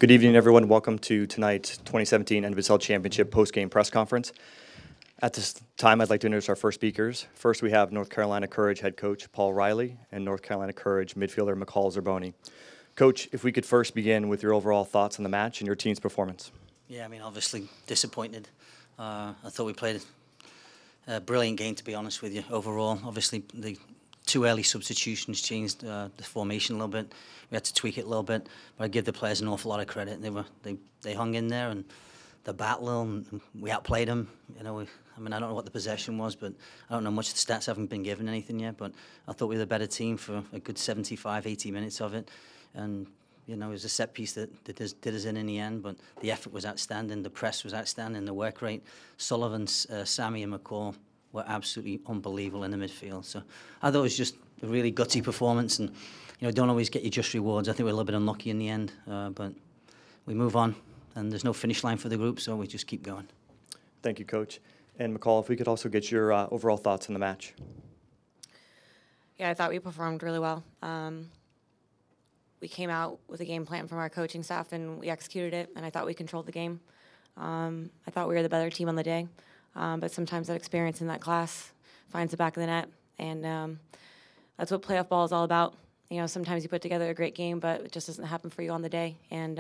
Good evening, everyone. Welcome to tonight's 2017 NWSL Championship post-game press conference. At this time, I'd like to introduce our first speakers. First, we have North Carolina Courage head coach Paul Riley and North Carolina Courage midfielder McCall Zerboni. Coach, if we could first begin with your overall thoughts on the match and your team's performance. Yeah, I mean, obviously disappointed. I thought we played a brilliant game, to be honest with you, overall. Obviously, the two early substitutions changed the formation a little bit. We had to tweak it a little bit, but I give the players an awful lot of credit. They hung in there and the battle, and we outplayed them. You know, I mean, I don't know what the possession was, but I don't know much. The stats haven't been given anything yet, but I thought we were the better team for a good 75, 80 minutes of it. And, you know, it was a set piece that did us in the end, but the effort was outstanding, the press was outstanding, the work rate. Sullivan, Sammy and McCall were absolutely unbelievable in the midfield. So I thought it was just a really gutsy performance, and, you know, don't always get your just rewards. I think we're a little bit unlucky in the end, but we move on, and there's no finish line for the group, so we just keep going. Thank you, Coach. And McCall, if we could also get your overall thoughts on the match. Yeah, I thought we performed really well. We came out with a game plan from our coaching staff, and we executed it, and I thought we controlled the game. I thought we were the better team on the day, but sometimes that experience in that class finds the back of the net, and that's what playoff ball is all about. You know, sometimes you put together a great game, but it just doesn't happen for you on the day. And,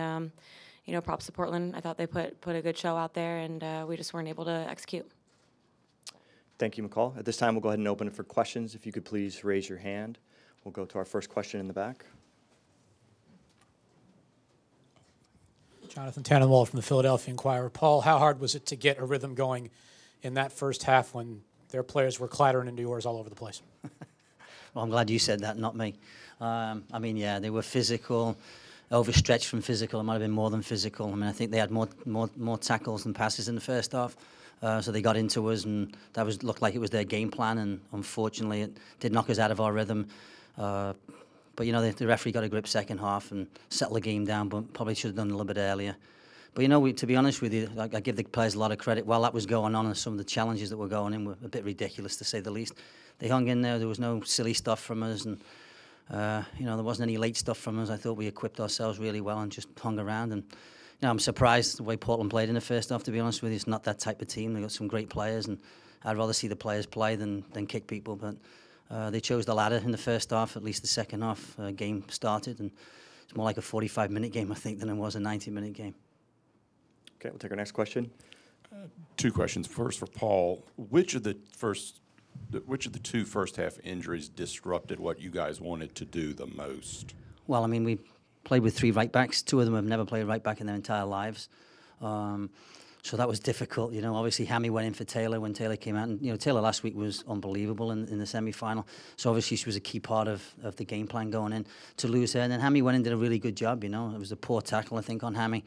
you know, props to Portland. I thought they put a good show out there, and we just weren't able to execute. Thank you, McCall. At this time, we'll go ahead and open it for questions. If you could please raise your hand. We'll go to our first question in the back. Jonathan Tannenwald from the Philadelphia Inquirer. Paul, how hard was it to get a rhythm going in that first half when their players were clattering into yours all over the place? Well, I'm glad you said that, not me. I mean, yeah, they were physical, overstretched from physical. It might have been more than physical. I mean, I think they had more tackles than passes in the first half. So they got into us, and that looked like it was their game plan, and unfortunately it did knock us out of our rhythm. But, you know, the referee got a grip second half and settled the game down, but probably should have done a little bit earlier. But, you know, to be honest with you, I give the players a lot of credit. While that was going on and some of the challenges that were going in were a bit ridiculous, to say the least, they hung in there. There was no silly stuff from us, and, you know, there wasn't any late stuff from us. I thought we equipped ourselves really well and just hung around. And, you know, I'm surprised the way Portland played in the first half, to be honest with you. It's not that type of team. They've got some great players, and I'd rather see the players play than kick people. But they chose the latter in the first half. At least the second half game started, and it's more like a 45-minute game, I think, than it was a 90-minute game. Okay, we'll take our next question. Two questions. First for Paul, which of the two first-half injuries disrupted what you guys wanted to do the most? Well, I mean, we played with three right-backs. Two of them have never played right-back in their entire lives. So that was difficult, you know. Obviously, Hammy went in for Taylor when Taylor came out. And, you know, Taylor last week was unbelievable in the semi-final. So obviously she was a key part of the game plan going in. To lose her, and then Hammy went in and did a really good job, you know. It was a poor tackle, I think, on Hammy.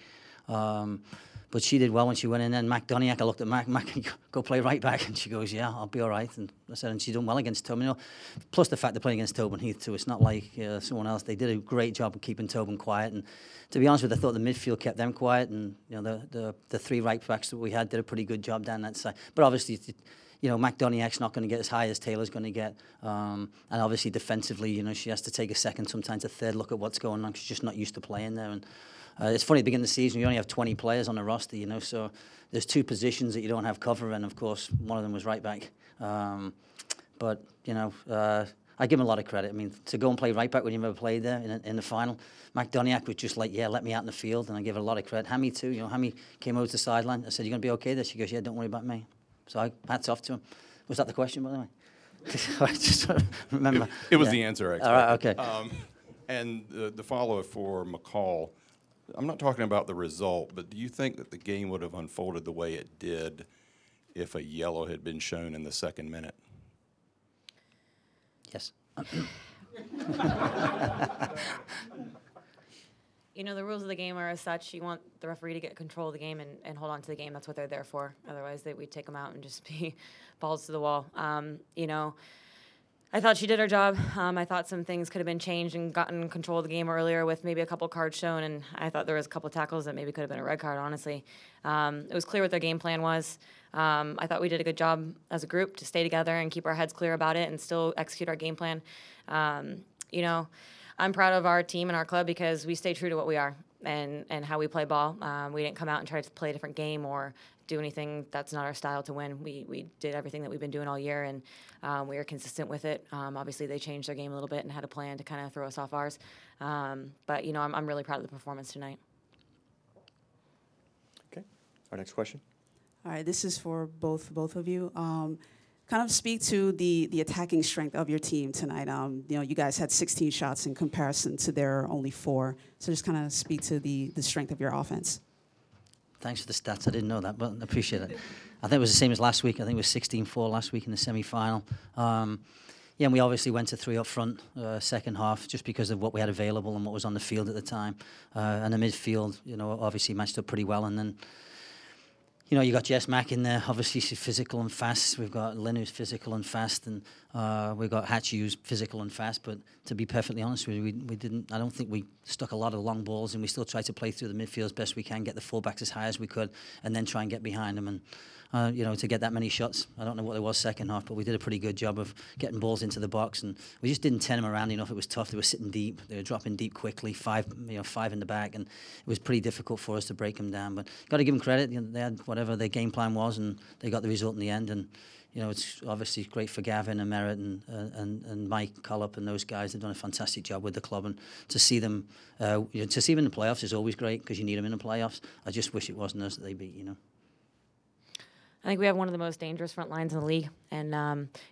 But she did well when she went in. And Mac Doniak, I looked at Mac, go play right back. And she goes, yeah, I'll be all right. And I said, and she's done well against Tobin. You know, plus the fact they're playing against Tobin Heath, too. It's not like someone else. They did a great job of keeping Tobin quiet. And to be honest with you, I thought the midfield kept them quiet. And, you know, the three right backs that we had did a pretty good job down that side. But obviously, you know, Mac Doniak's not going to get as high as Taylor's going to get. And obviously, defensively, you know, she has to take a second, sometimes a third look at what's going on. She's just not used to playing there. And it's funny, at the beginning of the season, you only have 20 players on the roster, you know, so there's two positions that you don't have cover, and, of course, one of them was right back. But, you know, I give him a lot of credit. I mean, to go and play right back when you've never played there in the final, Mac Doniak was just like, yeah, let me out in the field, and I give her a lot of credit. Hammy, too. You know, Hammy came over to the sideline. I said, you going to be okay there? She goes, yeah, don't worry about me. So hats off to him. Was that the question, by the way? I just remember. It was the answer, actually. All right, okay. And the follow-up for McCall, I'm not talking about the result, but do you think that the game would have unfolded the way it did if a yellow had been shown in the second minute? Yes. You know, the rules of the game are as such. You want the referee to get control of the game and hold on to the game. That's what they're there for. Otherwise, we'd take them out and just be balls to the wall. You know, I thought she did her job. I thought some things could have been changed and gotten control of the game earlier with maybe a couple cards shown, and I thought there was a couple tackles that maybe could have been a red card, honestly. It was clear what their game plan was. I thought we did a good job as a group to stay together and keep our heads clear about it and still execute our game plan. You know, I'm proud of our team and our club because we stay true to what we are. and how we play ball. We didn't come out and try to play a different game or do anything that's not our style to win. We did everything that we've been doing all year, and we were consistent with it. Obviously, they changed their game a little bit and had a plan to kind of throw us off ours. But, you know, I'm really proud of the performance tonight. Okay. Our next question. All right, this is for both of you. Kind of speak to the attacking strength of your team tonight. You know, you guys had 16 shots in comparison to their only 4. So just kind of speak to the strength of your offense. Thanks for the stats. I didn't know that, but I appreciate it. I think it was the same as last week. I think it was 16-4 last week in the semi-final. Yeah, and we obviously went to 3 up front second half just because of what we had available and what was on the field at the time. And the midfield, you know, obviously matched up pretty well. And then, you know, you got Jess Mack in there. Obviously, she's physical and fast. We've got Lynn, who's physical and fast, and we've got Hatchie, who's physical and fast. But to be perfectly honest with you, we didn't. I don't think we stuck a lot of long balls, and we still tried to play through the midfield as best we can, get the fullbacks as high as we could, and then try and get behind them. And you know, to get that many shots, I don't know what it was second half, but we did a pretty good job of getting balls into the box, and we just didn't turn them around enough. It was tough. They were sitting deep. They were dropping deep quickly. 5 in the back, and it was pretty difficult for us to break them down. But got to give them credit. You know, they had whatever their game plan was, and they got the result in the end. And you know, it's obviously great for Gavin and Merritt and Mike Collop and those guys. They've done a fantastic job with the club, and to see them, you know, to see them in the playoffs is always great because you need them in the playoffs. I just wish it wasn't us that they beat. You know. I think we have one of the most dangerous front lines in the league. And,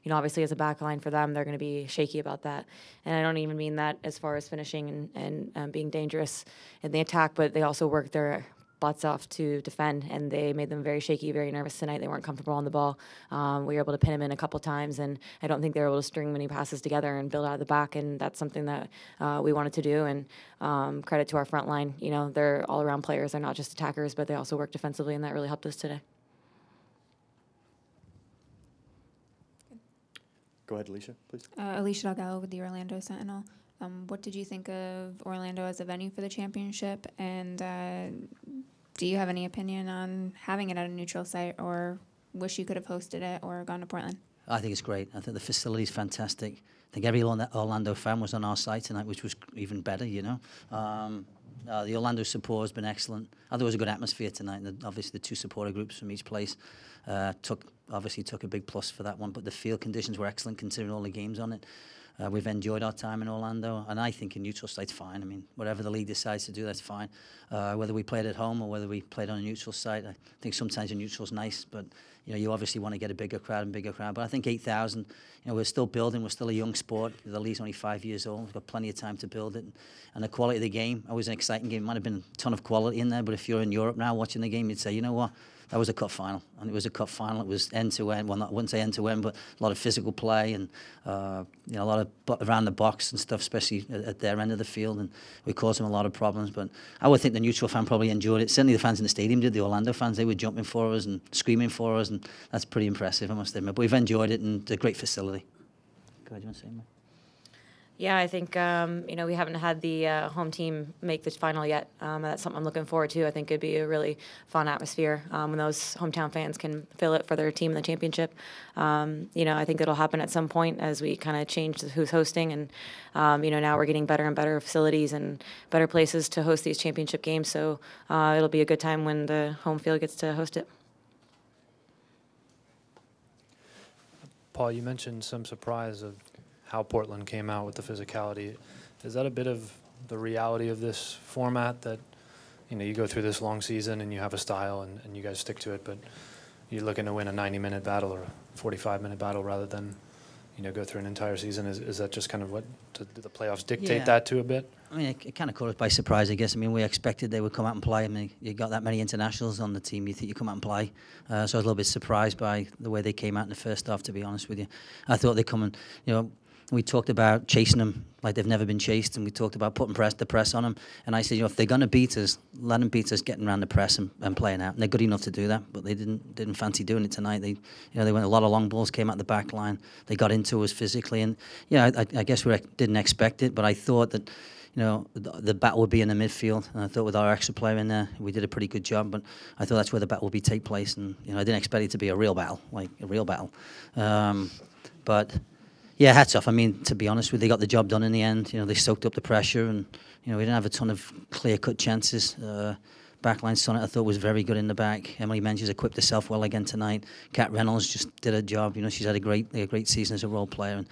you know, obviously as a back line for them, they're going to be shaky about that. And I don't even mean that as far as finishing and being dangerous in the attack, but they also work their butts off to defend, and they made them very shaky, very nervous tonight. They weren't comfortable on the ball. We were able to pin them in a couple times, and I don't think they were able to string many passes together and build out of the back, and that's something that we wanted to do. And credit to our front line. You know, they're all-around players. They're not just attackers, but they also work defensively, and that really helped us today. Go ahead, Alicia, please. Alicia Delgado with the Orlando Sentinel. What did you think of Orlando as a venue for the championship? And do you have any opinion on having it at a neutral site, or wish you could have hosted it or gone to Portland? I think it's great. I think the facility's fantastic. I think every Orlando fan was on our site tonight, which was even better, you know. The Orlando support has been excellent. I thought it was a good atmosphere tonight, and obviously the 2 supporter groups from each place took a big plus for that one. But the field conditions were excellent considering all the games on it. We've enjoyed our time in Orlando, and I think a neutral site's fine. I mean, whatever the league decides to do, that's fine. Whether we played at home or whether we played on a neutral site, I think sometimes a neutral's nice, but you know, you obviously want to get a bigger crowd. But I think 8,000. You know, we're still building. We're still a young sport. The league's only 5 years old. We've got plenty of time to build it, and the quality of the game. Always an exciting game. Might have been a ton of quality in there, but if you're in Europe now watching the game, you'd say, you know what? That was a cup final, and it was a cup final. It was end-to-end. Well, I wouldn't say end-to-end, but a lot of physical play and you know, a lot of around the box and stuff, especially at their end of the field, and we caused them a lot of problems. But I would think the neutral fan probably enjoyed it. Certainly the fans in the stadium did. The Orlando fans, they were jumping for us and screaming for us, and that's pretty impressive, I must admit. But we've enjoyed it, and it's a great facility. Go ahead, you want to say more? Yeah, I think, you know, we haven't had the home team make the final yet. That's something I'm looking forward to. I think it'd be a really fun atmosphere when those hometown fans can fill it for their team in the championship. You know, I think it'll happen at some point as we kind of change who's hosting. And, you know, now we're getting better and better facilities and better places to host these championship games. So it'll be a good time when the home field gets to host it. Paul, you mentioned some surprise of how Portland came out with the physicality. Is that a bit of the reality of this format, that, you know, you go through this long season and you have a style and you guys stick to it, but you're looking to win a 90-minute battle or a 45-minute battle rather than, you know, go through an entire season? Is that just kind of what, do the playoffs dictate that to a bit? I mean, it kind of caught us by surprise, I guess. I mean, we expected they would come out and play. I mean, you got that many internationals on the team, you think you come out and play. So I was a little bit surprised by the way they came out in the first half, to be honest with you. I thought they'd come and, you know, we talked about chasing them like they've never been chased, and we talked about putting the press on them. And I said, you know, if they're going to beat us, let them beat us getting around the press and playing out. And they're good enough to do that, but they didn't fancy doing it tonight. They went a lot of long balls, came out the back line. They got into us physically, and yeah, I guess we didn't expect it, but I thought that, you know, the battle would be in the midfield, and I thought with our extra player in there, we did a pretty good job. But I thought that's where the battle would take place, and you know, I didn't expect it to be a real battle, like a real battle. But Yeah, hats off. I mean, to be honest with you, they got the job done in the end. You know, they soaked up the pressure, and we didn't have a ton of clear-cut chances. Backline Sonnet, I thought, was very good in the back. Emily Menges equipped herself well again tonight. Kat Reynolds just did her job. She's had a great season as a role player,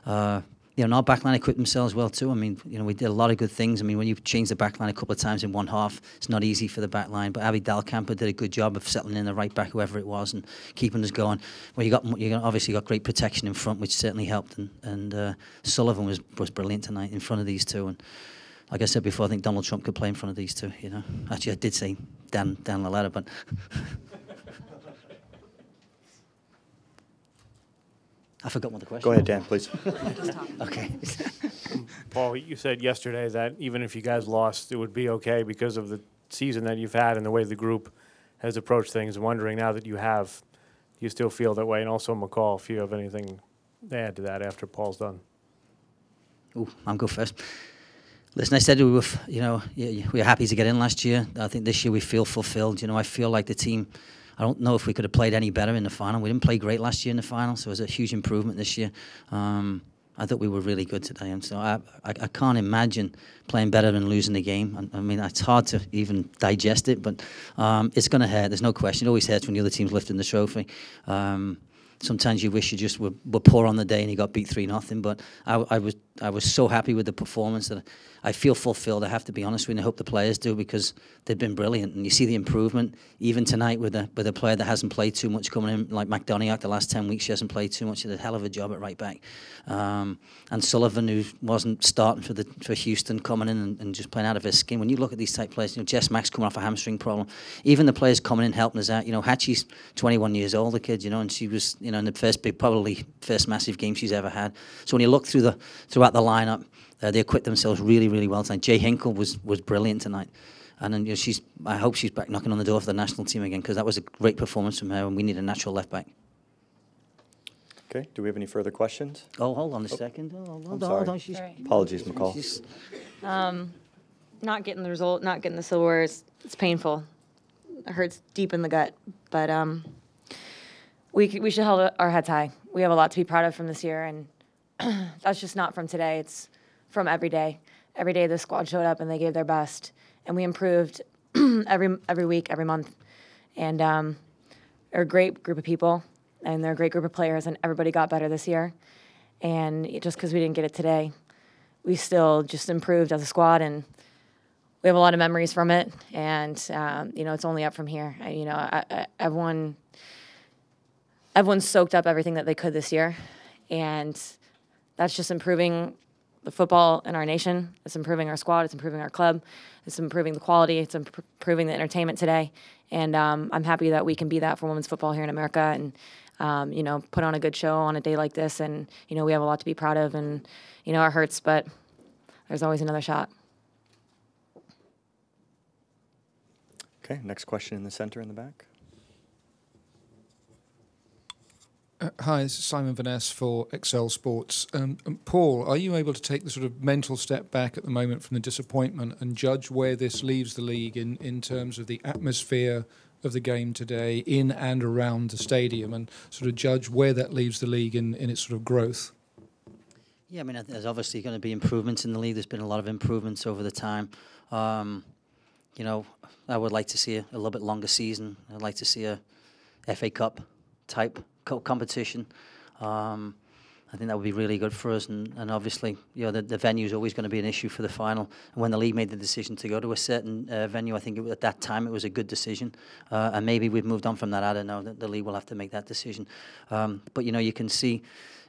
and and our backline equipped themselves well too. I mean, we did a lot of good things. I mean, when you change the backline a couple of times in one half, it's not easy for the backline. But Abby Dalkamper did a good job of settling in the right back, whoever it was, and keeping us going. Well, you obviously got great protection in front, which certainly helped. And Sullivan was brilliant tonight in front of these two. And like I said before, I think Donald Trump could play in front of these two. Actually, I did say Dan Laletta, but. I forgot what the question was. Go ahead, Dan, please. Okay. Paul, you said yesterday that even if you guys lost, it would be okay because of the season that you've had and the way the group has approached things. I'm wondering now that you have, do you still feel that way? And also, McCall, if you have anything to add to that after Paul's done. Oh, I'll go first. Listen, I said we were happy to get in last year. I think this year we feel fulfilled. I feel like the team, I don't know if we could have played any better in the final. We didn't play great last year in the final, so it was a huge improvement this year. I thought we were really good today, and so I can't imagine playing better than losing the game. I mean, it's hard to even digest it, but it's going to hurt. There's no question. It always hurts when the other team's lifting the trophy. Sometimes you wish you just were poor on the day and you got beat 3-0. But I was so happy with the performance that I feel fulfilled. I have to be honest with you. I hope the players do, because they've been brilliant. And you see the improvement even tonight with a player that hasn't played too much coming in, like McDoniak. The last 10 weeks she hasn't played too much. She did a hell of a job at right back. And Sullivan, who wasn't starting for Houston, coming in and just playing out of his skin. When you look at these type players, Jess Max coming off a hamstring problem. Even the players coming in helping us out. Hatchie's 21 years old, the kid, and she was in the probably first massive game she's ever had. So when you look throughout the lineup, they equipped themselves really, really well tonight. Jay Hinkle was brilliant tonight, and then I hope she's back knocking on the door for the national team again, because that was a great performance from her, and we need a natural left back. Okay. Do we have any further questions? Oh, hold on a second. I'm sorry. Hold on. Apologies, McCall. Not getting the result, not getting the silverware, it's painful. It hurts deep in the gut, but we should hold our heads high. We have a lot to be proud of from this year, and that's just not from today. It's from every day. Every day the squad showed up and they gave their best, and we improved every week, every month. And they're a great group of people, and they're a great group of players, and everybody got better this year. And just because we didn't get it today, we still just improved as a squad, and we have a lot of memories from it. And it's only up from here. Everyone soaked up everything that they could this year, and that's just improving the football in our nation. It's improving our squad. It's improving our club. It's improving the quality. It's improving the entertainment today. And I'm happy that we can be that for women's football here in America, and put on a good show on a day like this. And we have a lot to be proud of, and it hurts, but there's always another shot. Okay. Next question in the center in the back. Hi, this is Simon Van Ness for Excel Sports. Paul, are you able to take the sort of mental step back at the moment from the disappointment and judge where this leaves the league in terms of the atmosphere of the game today in and around the stadium, and sort of judge where that leaves the league in its sort of growth? Yeah, I mean, there's obviously going to be improvements in the league. There's been a lot of improvements over the time. I would like to see a little bit longer season. I'd like to see a FA Cup type competition. I think that would be really good for us, and obviously, the venue is always going to be an issue for the final. And when the league made the decision to go to a certain venue, I think at that time it was a good decision. And maybe we've moved on from that. I don't know. The league will have to make that decision. But you can see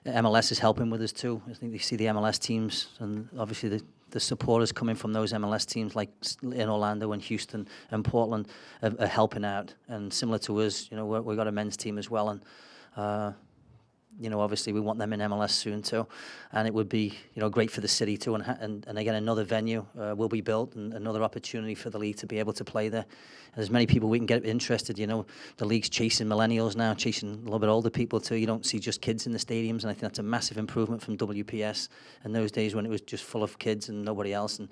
MLS is helping with us too. I think you see the MLS teams, and obviously the supporters coming from those MLS teams, like in Orlando and Houston and Portland, are helping out. And similar to us, we've got a men's team as well, and obviously we want them in MLS soon too, and it would be great for the city too, and again another venue will be built, and another opportunity for the league to be able to play there. And as many people we can get interested. The league's chasing millennials now, chasing a little bit older people too. You don't see just kids in the stadiums, and I think that's a massive improvement from WPS in those days when it was just full of kids and nobody else. And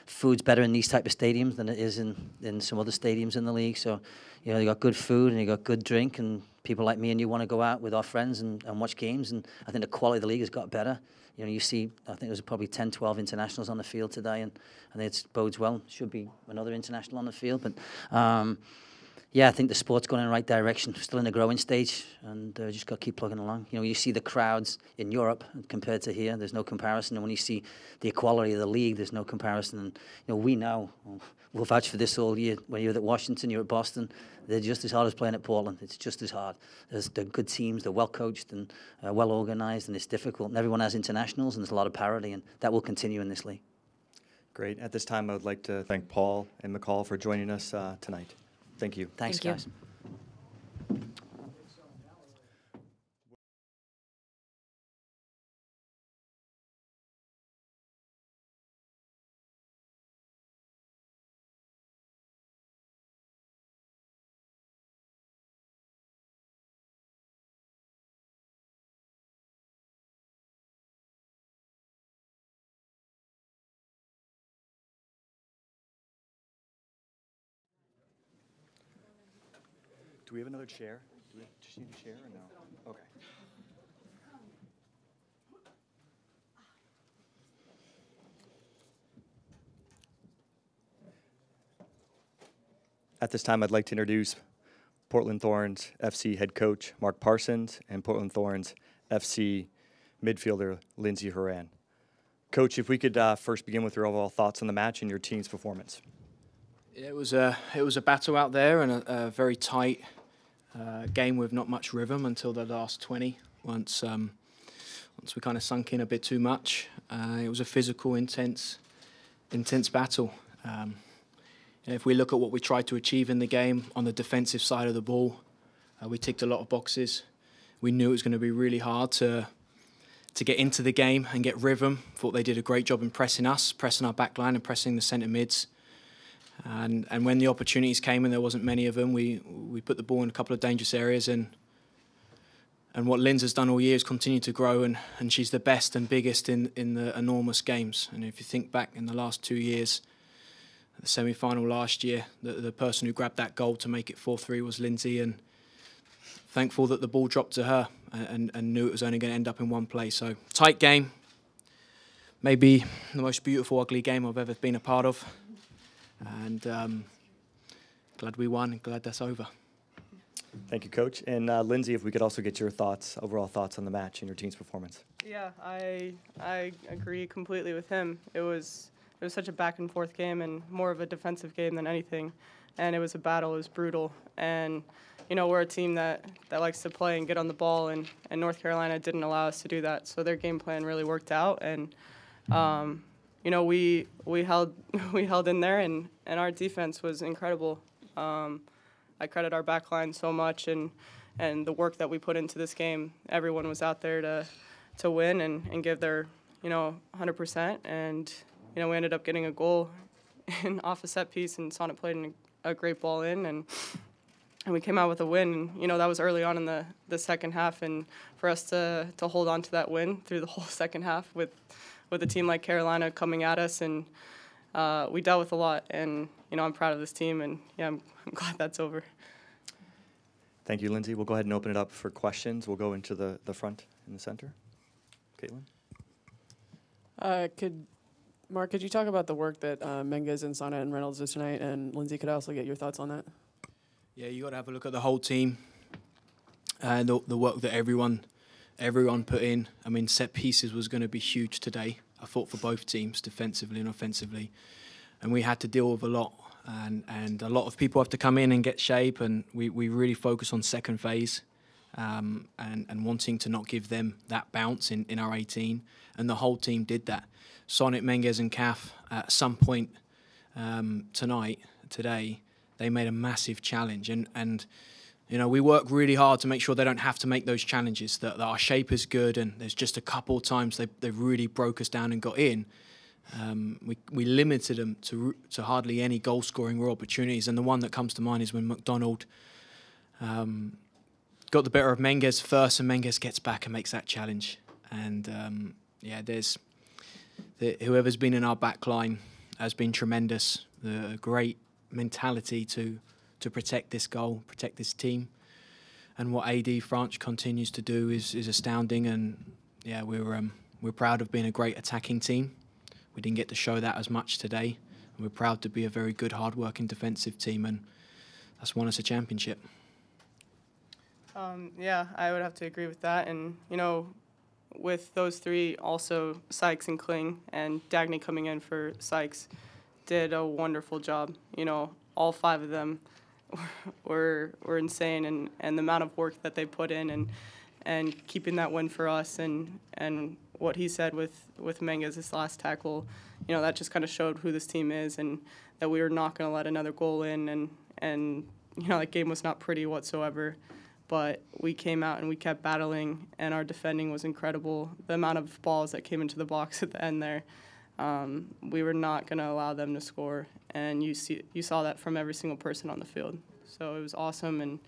food's better in these type of stadiums than it is in some other stadiums in the league. So, you know, you got good food and you got good drink, and people like me and you want to go out with our friends and watch games. And I think the quality of the league has got better. You know, you see, I think there's probably 10, 12 internationals on the field today, and I think it bodes well. Should be another international on the field, but yeah, I think the sport's going in the right direction. Still in the growing stage, and just got to keep plugging along. You know, you see the crowds in Europe compared to here. There's no comparison. And when you see the equality of the league, there's no comparison. And you know, we know, we'll vouch for this all year. When you're at Washington, you're at Boston, they're just as hard as playing at Portland. It's just as hard. They're good teams. They're well coached and well organized, and it's difficult. And everyone has internationals, and there's a lot of parity, and that will continue in this league. Great. At this time, I would like to thank Paul and McCall for joining us tonight. Thank you. Thanks, Thank you. guys. Do we have another chair? Do we just need a chair or no? Okay. At this time, I'd like to introduce Portland Thorns FC head coach Mark Parsons and Portland Thorns FC midfielder Lindsay Horan. Coach, if we could first begin with your overall thoughts on the match and your team's performance. It was a battle out there, and a very tight game with not much rhythm until the last 20. Once we kind of sunk in a bit too much, it was a physical, intense battle. If we look at what we tried to achieve in the game on the defensive side of the ball, we ticked a lot of boxes. We knew it was going to be really hard to get into the game and get rhythm. Thought they did a great job in pressing us, pressing our back line and pressing the centre mids. And when the opportunities came, and there wasn't many of them, we put the ball in a couple of dangerous areas. And what Linz has done all year is continue to grow, and she's the best and biggest in the enormous games. And if you think back in the last 2 years, the semi-final last year, the person who grabbed that goal to make it 4-3 was Lindsay, and thankful that the ball dropped to her, and knew it was only going to end up in one play. So tight game, maybe the most beautiful, ugly game I've ever been a part of. And glad we won, and glad that's over. Thank you, Coach. And Lindsay, if we could also get your thoughts, overall thoughts on the match and your team's performance. Yeah, I agree completely with him. It was such a back and forth game, and more of a defensive game than anything. And it was a battle. It was brutal. And you know, we're a team that likes to play and get on the ball, and North Carolina didn't allow us to do that. So their game plan really worked out, and you know, we held in there, and our defense was incredible. I credit our back line so much, and the work that we put into this game. Everyone was out there to win and give their 100%, and you know, we ended up getting a goal off a set piece, and Sonnet played a great ball in, and we came out with a win. And, you know, that was early on in the second half, and for us to hold on to that win through the whole second half with a team like Carolina coming at us, and we dealt with a lot. And you know, I'm proud of this team, and yeah, I'm glad that's over. Thank you, Lindsay. We'll go ahead and open it up for questions. We'll go into the front in the center. Caitlin? Mark, could you talk about the work that Menges and Sonnet and Reynolds did tonight? And Lindsay, could I also get your thoughts on that? Yeah, you got to have a look at the whole team and the work that everyone put in. I mean, set pieces was going to be huge today. I thought for both teams, defensively and offensively, and we had to deal with a lot. And a lot of people have to come in and get shape, and we really focus on second phase and wanting to not give them that bounce in our 18, and the whole team did that. Sonnet, Menges and Caf, at some point today, they made a massive challenge. And you know, we work really hard to make sure they don't have to make those challenges, that our shape is good, and there's just a couple of times they really broke us down and got in. We limited them to hardly any goal-scoring or opportunities, and the one that comes to mind is when McDonald got the better of Menges first, and Menges gets back and makes that challenge. And yeah, whoever's been in our back line has been tremendous. The great mentality to protect this goal, protect this team. And what AD France continues to do is astounding. And yeah, we're proud of being a great attacking team. We didn't get to show that as much today. We're proud to be a very good, hard-working defensive team, and that's won us a championship. Yeah, I would have to agree with that. And, you know, with those three, also Sykes and Kling and Dagny coming in for Sykes, did a wonderful job. You know, all five of them were insane, and the amount of work that they put in and keeping that win for us, and what he said with Menges, this last tackle, you know, that just kind of showed who this team is, and that we were not going to let another goal in, and you know, that game was not pretty whatsoever. But we came out and we kept battling, and our defending was incredible. The amount of balls that came into the box at the end there, we were not going to allow them to score, and you saw that from every single person on the field. So it was awesome,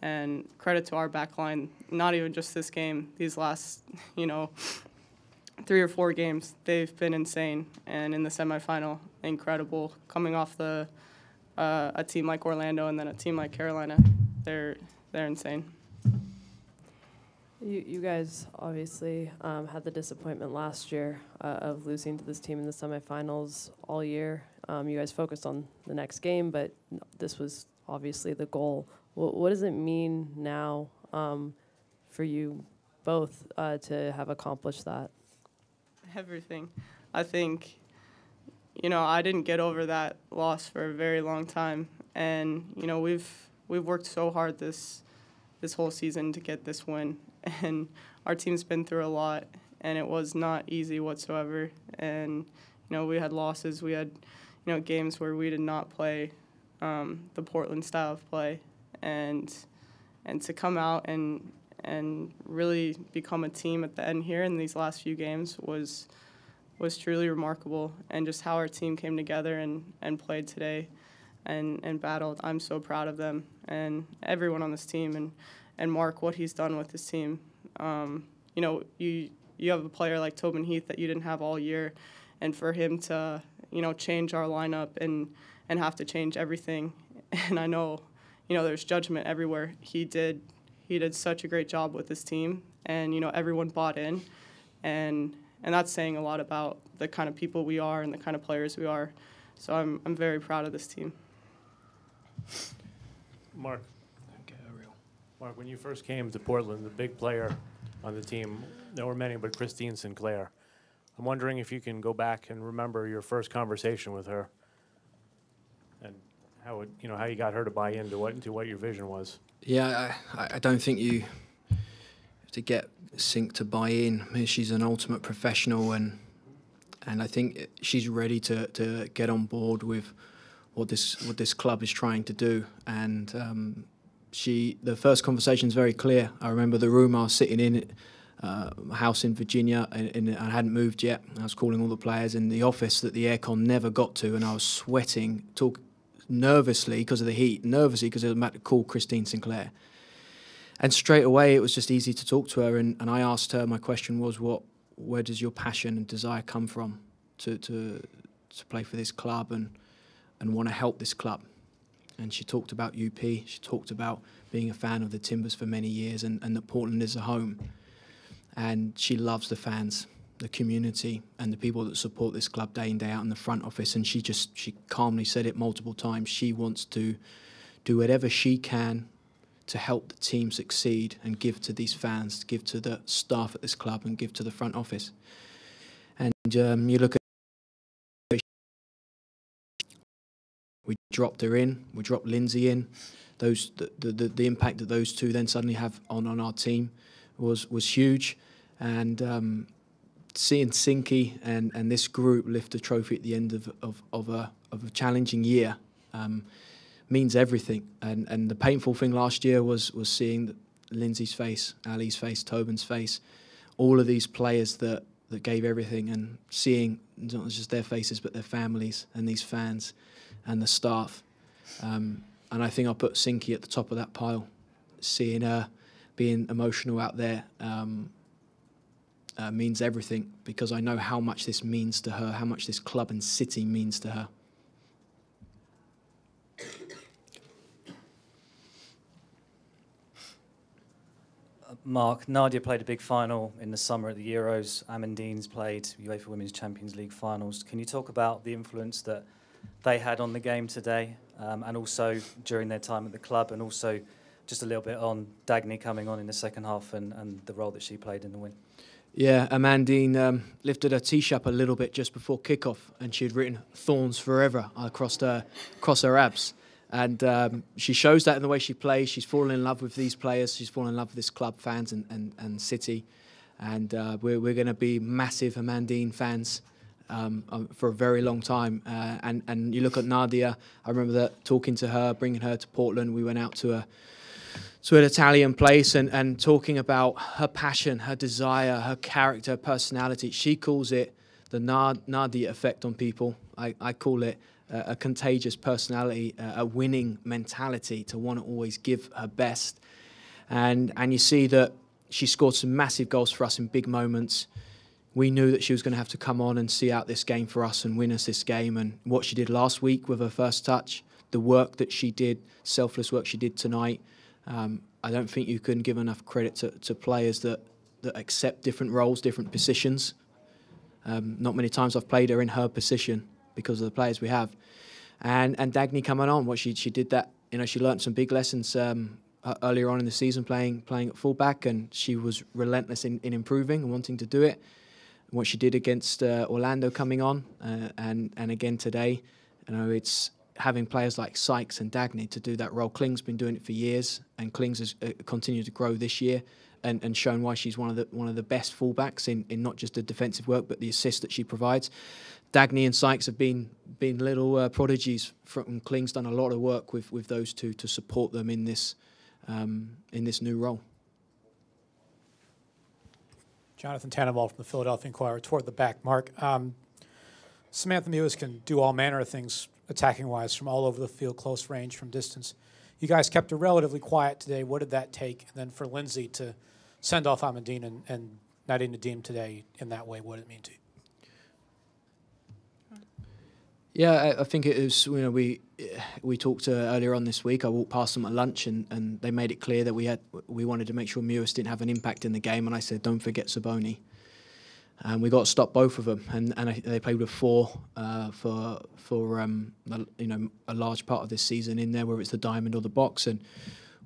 and credit to our back line, not even just this game, these last, you know, 3 or 4 games, they've been insane. And in the semifinal, incredible. Coming off a team like Orlando and then a team like Carolina, they're insane. You guys obviously had the disappointment last year of losing to this team in the semifinals all year. You guys focused on the next game, but this was obviously the goal. What does it mean now for you both to have accomplished that? Everything. I think, you know, I didn't get over that loss for a very long time, and you know, we've worked so hard this whole season to get this win, and our team's been through a lot, and it was not easy whatsoever. And you know, we had losses, we had, you know, games where we did not play the Portland style of play, and to come out and really become a team at the end here in these last few games was truly remarkable. And just how our team came together and played today and battled. I'm so proud of them and everyone on this team, and Mark, what he's done with this team. You know, you have a player like Tobin Heath that you didn't have all year, and for him to, you know, change our lineup and have to change everything. And I know, you know, there's judgment everywhere. He did such a great job with this team, and you know, everyone bought in, and that's saying a lot about the kind of people we are and the kind of players we are. So I'm very proud of this team. Mark, when you first came to Portland, the big player on the team, there were many, but Christine Sinclair. I'm wondering if you can go back and remember your first conversation with her, and how you got her to buy into what your vision was. Yeah, I don't think you have to get Sink to buy in. I mean, she's an ultimate professional, and I think she's ready to get on board with what this club is trying to do. And the first conversation is very clear. I remember the room I was sitting in, a house in Virginia, and I hadn't moved yet. I was calling all the players in the office that the aircon never got to, and I was sweating, nervously because of the heat, nervously because I was about to call Christine Sinclair. And straight away, it was just easy to talk to her, and I asked her, my question was, where does your passion and desire come from to play for this club and want to help this club? And she talked about UP, she talked about being a fan of the Timbers for many years, and that Portland is a home. And she loves the fans, the community, and the people that support this club day in, day out in the front office. And she calmly said it multiple times. She wants to do whatever she can to help the team succeed and give to these fans, give to the staff at this club, and give to the front office. And you look at, we dropped her in, we dropped Lindsay in. The impact that those two then suddenly have on our team was huge. And seeing Sinky and this group lift a trophy at the end of a challenging year means everything. And the painful thing last year was seeing Lindsay's face, Ali's face, Tobin's face, all of these players that gave everything, and seeing not just their faces but their families and these fans and the staff. And I think I'll put Sinky at the top of that pile, seeing her being emotional out there. means everything, because I know how much this means to her, how much this club and city means to her. Mark, Nadia played a big final in the summer at the Euros. Amandine's played UEFA Women's Champions League finals. Can you talk about the influence that they had on the game today, and also during their time at the club, and also just a little bit on Dagny coming on in the second half and the role that she played in the win? Yeah, Amandine lifted her T-shirt a little bit just before kickoff, and she had written "Thorns forever" across her abs. And she shows that in the way she plays. She's fallen in love with these players. She's fallen in love with this club, fans and city. And we're going to be massive Amandine fans for a very long time. And you look at Nadia, I remember that talking to her, bringing her to Portland. We went out to an Italian place and talking about her passion, her desire, her character, personality. She calls it the Nadia effect on people. I call it a contagious personality, a winning mentality to want to always give her best. And you see that she scored some massive goals for us in big moments. We knew that she was going to have to come on and see out this game for us and win us this game. And what she did last week with her first touch, the work that she did, selfless work she did tonight, I don't think you can give enough credit to players that accept different roles, different positions. Not many times I've played her in her position because of the players we have. And Dagny coming on, what she did that, she learnt some big lessons earlier on in the season playing at fullback, and she was relentless in improving and wanting to do it. And what she did against Orlando coming on, and again today, it's having players like Sykes and Dagny to do that role. Kling's been doing it for years, and Kling's has continued to grow this year and shown why she's one of the best fullbacks in not just the defensive work but the assist that she provides. Dagny and Sykes have been little prodigies. Kling's done a lot of work with those two to support them in this new role. Jonathan Tannenwald from the Philadelphia Inquirer toward the back. Mark, Samantha Mewis can do all manner of things attacking-wise from all over the field, close range, from distance. You guys kept her relatively quiet today. What did that take? And then for Lindsay to send off Amandine and Nadine Nadim today in that way, what did it mean to you? Yeah, I think it was, we talked earlier on this week. I walked past them at lunch and they made it clear that we wanted to make sure Mewis didn't have an impact in the game, and I said, don't forget Saboni. And we got to stop both of them, and they played with four for a large part of this season in there, whether it's the diamond or the box, and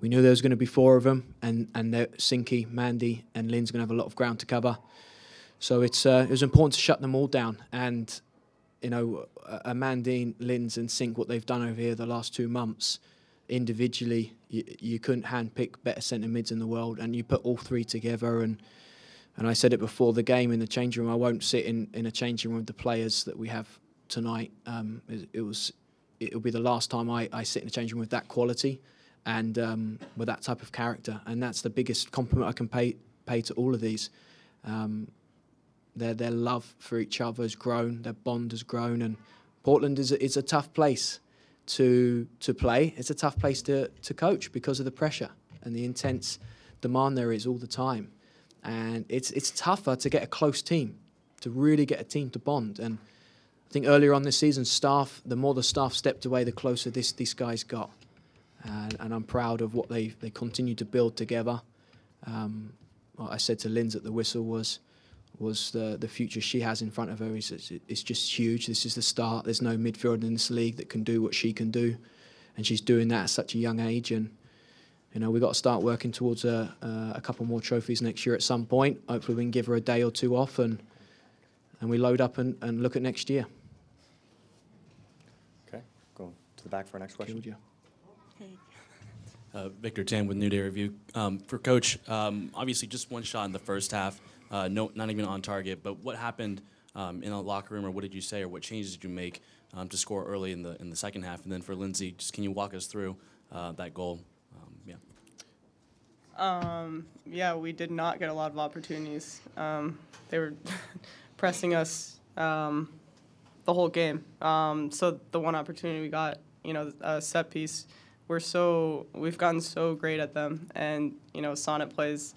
we knew there was going to be four of them, and Sinky, Mandy, and Lynn's going to have a lot of ground to cover. So it was important to shut them all down, and Amandine, Linz, and Sink, what they've done over here the last 2 months, individually, you couldn't handpick better centre mids in the world, and you put all three together. And I said it before the game in the changing room, I won't sit in a changing room with the players that we have tonight. It'll be the last time I sit in a changing room with that quality and with that type of character. And that's the biggest compliment I can pay to all of these. Their love for each other has grown, their bond has grown, and Portland is a tough place to play. It's a tough place to coach because of the pressure and the intense demand there is all the time. And it's tougher to get a close team, to really get a team to bond. And I think earlier on this season, the more the staff stepped away, the closer these guys got. And I'm proud of what they continue to build together. What I said to Linz at the whistle was the future she has in front of her is just huge. This is the start. There's no midfielder in this league that can do what she can do, and she's doing that at such a young age. And we've got to start working towards a couple more trophies next year at some point. Hopefully we can give her a day or two off and we load up and look at next year. Okay, go to the back for our next question. Victor Tan with New Day Review. For Coach, obviously just one shot in the first half. Not even on target, but what happened in the locker room, or what did you say, or what changes did you make to score early in the second half? And then for Lindsay, just can you walk us through that goal? We did not get a lot of opportunities. They were pressing us the whole game. So the one opportunity we got, a set piece, we've gotten so great at them, and Sonnet plays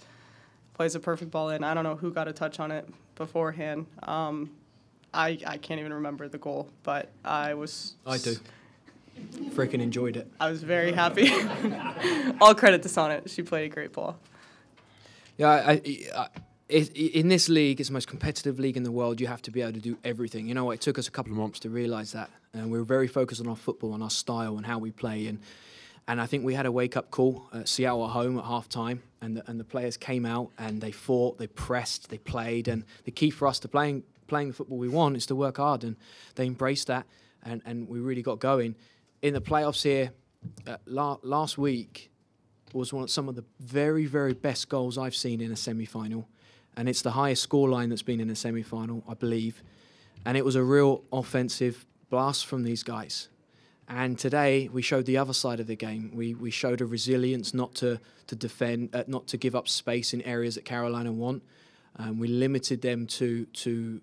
plays a perfect ball in. I don't know who got a touch on it beforehand. I can't even remember the goal, but I do. Freaking enjoyed it. I was very happy. All credit to Sonnet. She played a great ball. Yeah, in this league, it's the most competitive league in the world. You have to be able to do everything. You know what? It took us a couple of months to realise that. And we were very focused on our football and our style and how we play. And I think we had a wake-up call at Seattle at home at half-time. And the players came out and they fought, they pressed, they played. And the key for us to playing the football we want is to work hard. And they embraced that. And we really got going. In the playoffs here, last week was some of the very, very best goals I've seen in a semi-final. And it's the highest scoreline that's been in a semi-final, I believe. And it was a real offensive blast from these guys. And today we showed the other side of the game. We showed a resilience not to defend, not to give up space in areas that Carolina want. We limited them to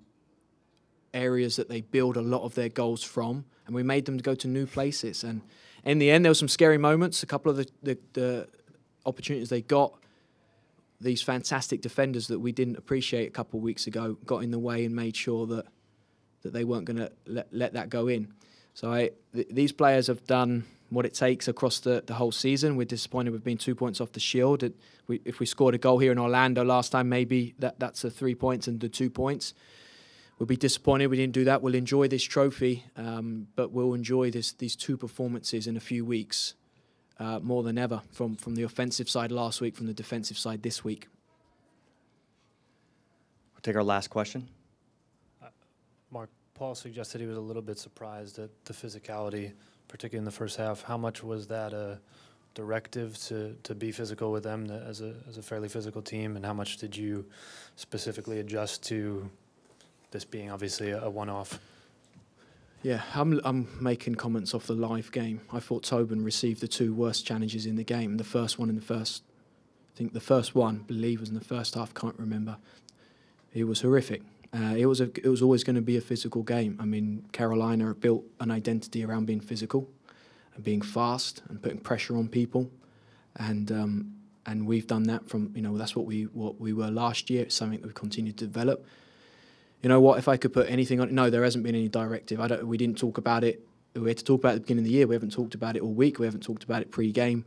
areas that they build a lot of their goals from, and we made them go to new places. And in the end, there were some scary moments. A couple of the opportunities they got, these fantastic defenders that we didn't appreciate a couple of weeks ago got in the way and made sure that they weren't going to let that go in. So these players have done what it takes across the whole season. We're disappointed with being 2 points off the Shield. If we scored a goal here in Orlando last time, maybe that's the 3 points and the 2 points. We'll be disappointed we didn't do that. We'll enjoy this trophy, but we'll enjoy these two performances in a few weeks more than ever, from the offensive side last week, from the defensive side this week. We'll take our last question. Mark, Paul suggested he was a little bit surprised at the physicality, particularly in the first half. How much was that a directive to be physical with them as a fairly physical team, and how much did you specifically adjust to this being obviously a one-off? Yeah, I'm making comments off the live game. I thought Tobin received the two worst challenges in the game. The first one I think the first one, I believe, was in the first half, can't remember. It was horrific. It was always going to be a physical game. I mean, Carolina have built an identity around being physical and being fast and putting pressure on people. And we've done that from, that's what we were last year. It's something that we've continued to develop. You know what, if I could put anything on it, no, there hasn't been any directive. We didn't talk about it. We had to talk about it at the beginning of the year. We haven't talked about it all week. We haven't talked about it pre-game.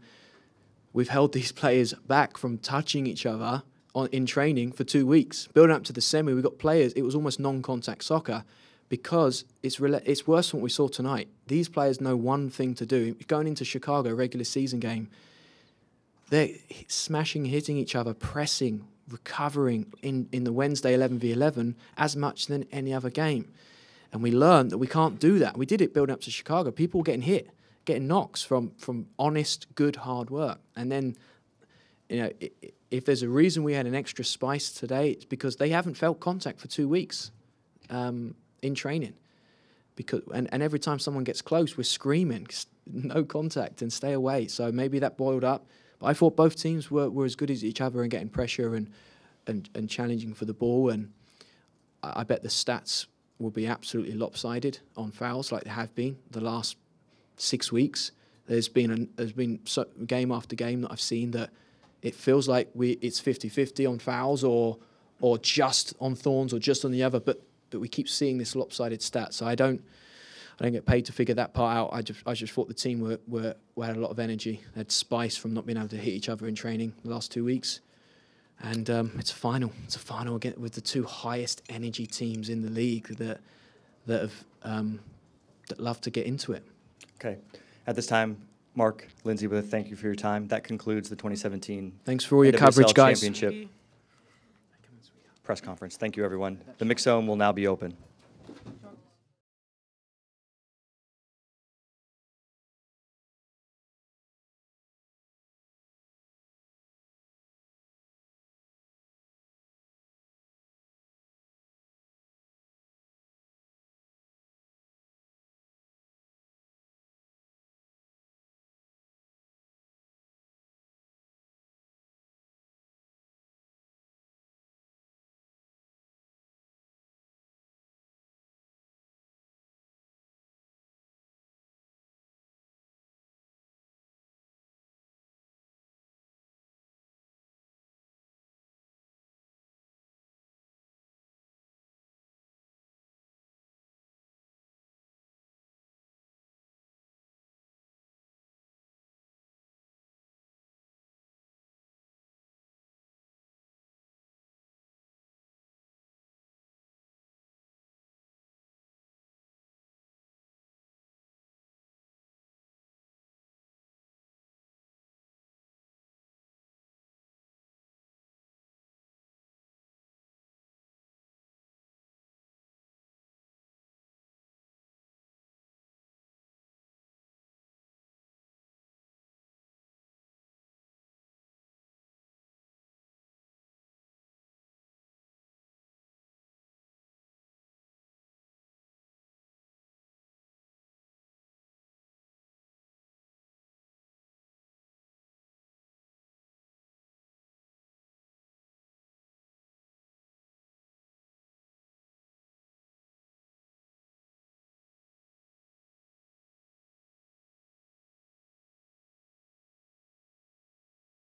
We've held these players back from touching each other in training for 2 weeks. Building up to the semi, we got players, it was almost non-contact soccer, because it's worse than what we saw tonight. These players know one thing to do. Going into Chicago, regular season game, they're smashing, hitting each other, pressing, recovering in the Wednesday 11v11 as much than any other game. And we learned that we can't do that. We did it building up to Chicago. People were getting hit, getting knocks from honest, good, hard work. And then, if there's a reason we had an extra spice today, it's because they haven't felt contact for 2 weeks in training. And every time someone gets close, we're screaming, no contact and stay away. So maybe that boiled up. But I thought both teams were as good as each other and getting pressure and challenging for the ball. And I bet the stats will be absolutely lopsided on fouls, like they have been the last 6 weeks. There's been game after game that I've seen that it feels like it's 50-50 on fouls or just on Thorns or just on the other, but we keep seeing this lopsided stat. So I don't get paid to figure that part out. I just thought the team had a lot of energy. They had spice from not being able to hit each other in training the last 2 weeks. And it's a final. It's a final again with the two highest energy teams in the league that love to get into it. Okay. At this time, Mark, Lindsay, thank you for your time. That concludes the 2017 Thanks for all your NWSL coverage, guys. Championship press conference. Thank you, everyone. The mix zone will now be open.